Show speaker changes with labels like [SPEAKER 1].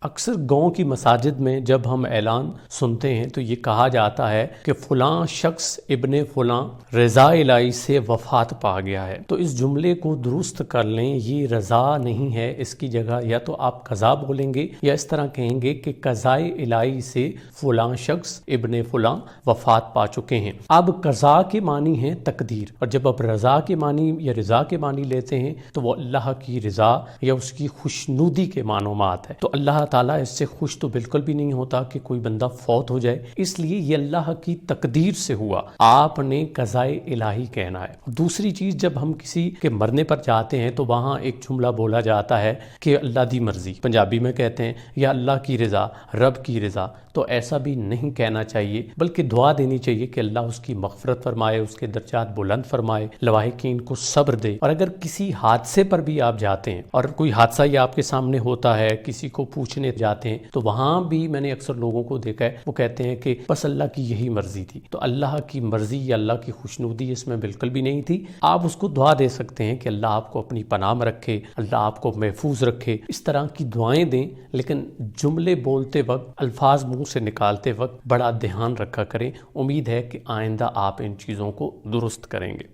[SPEAKER 1] اکثر گاؤں کی مساجد میں جب ہم اعلان سنتے ہیں تو یہ کہا جاتا ہے کہ فلاں شخص ابن فلاں رضا الہی سے وفات پا گیا ہے۔ تو اس جملے کو درست کر لیں، یہ رضا نہیں ہے، اس کی جگہ یا تو آپ قضا بولیں گے یا اس طرح کہیں گے کہ قضائے الہی سے فلاں شخص ابن فلاں وفات پا چکے ہیں۔ اب قضا کے معنی ہیں تقدیر، اور جب آپ رضا کے معنی یا رضا کے معنی لیتے ہیں تو وہ اللہ کی رضا یا اس کی خوشنودی کے معنومات ہے۔ تو اللہ تعالیٰ اس سے خوش تو بالکل بھی نہیں ہوتا کہ کوئی بندہ فوت ہو جائے، اس لیے یہ اللہ کی تقدیر سے ہوا، آپ نے قضائے الہی کہنا ہے۔ دوسری چیز، جب ہم کسی کے مرنے پر جاتے ہیں تو وہاں ایک جملہ بولا جاتا ہے کہ اللہ دی مرضی، پنجابی میں کہتے ہیں، یا اللہ کی رضا، رب کی رضا۔ تو ایسا بھی نہیں کہنا چاہیے، بلکہ دعا دینی چاہیے کہ اللہ اس کی مغفرت فرمائے، اس کے درجات بلند فرمائے، لواحقین کو صبر دے۔ اور اگر کسی حادثے پر بھی آپ جاتے ہیں اور کوئی حادثہ یہ آپ کے سامنے ہوتا ہے، کسی کو پوچھنے جاتے ہیں، تو وہاں بھی میں نے اکثر لوگوں کو دیکھا ہے، وہ کہتے ہیں کہ بس اللہ کی یہی مرضی تھی۔ تو اللہ کی مرضی یا اللہ کی خوشنودی اس میں بالکل بھی نہیں تھی۔ آپ اس کو دعا دے سکتے ہیں کہ اللہ آپ کو اپنی پناہ میں رکھے، اللہ آپ کو محفوظ رکھے، اس طرح کی دعائیں دیں، لیکن جملے بولتے وقت، الفاظ منہ سے نکالتے وقت بڑا دھیان رکھا کریں۔ امید ہے کہ آئندہ آپ ان چیزوں کو درست کریں گے۔